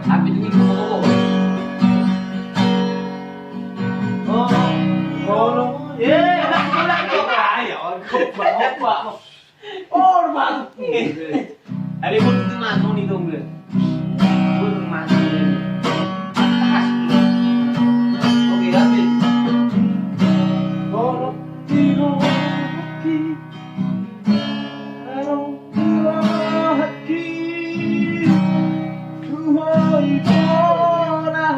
Happy to give mo. Yeah, wala ko kaya. Ba. Or ba? Ari mo dito na no ni dong. Bun mas. Okay, happy. Bolo tiro ki. Aro haki. Tuhoy bona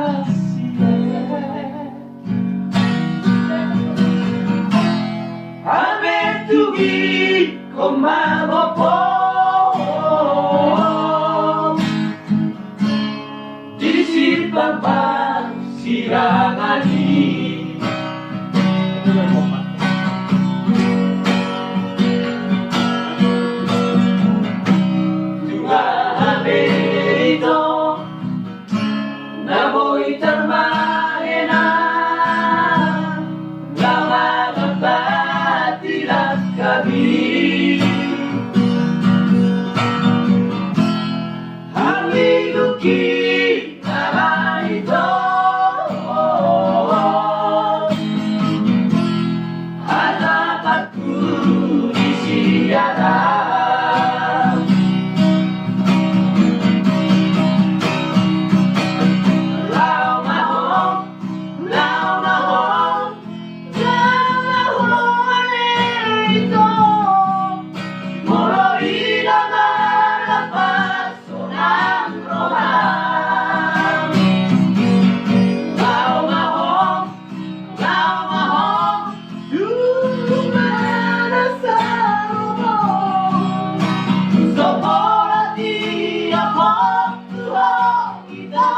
Abetugi komamopo Disipapa sirangani Tugahaberito Namoy termahena Lama membatilah kami Hamiluki nama itu Hadapanku di siaran Lau maho itu Mulai dengan lepas sunang roham Lau maho Dulu mana sarumo Sopola tiap waktu kita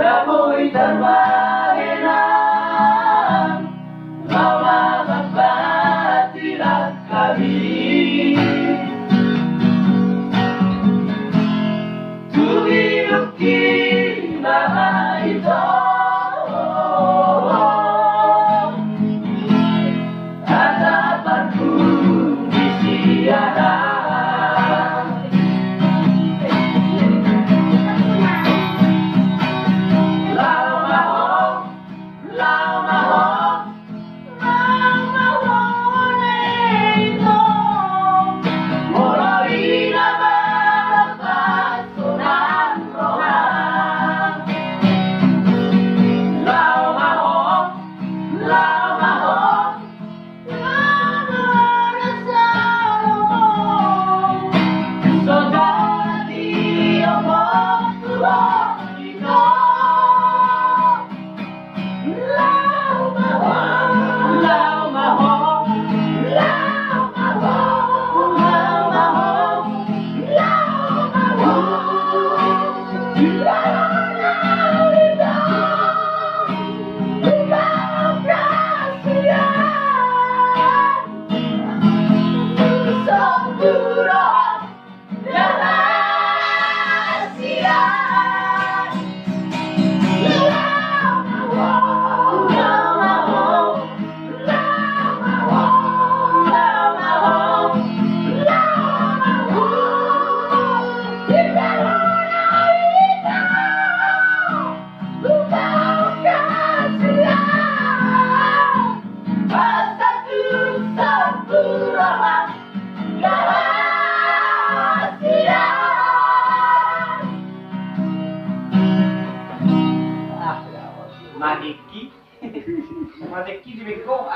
Namoy termahena Lama membatilah kami Tuhiduki nama itu Hadapanku di siaran Madeki, Madeki di beko.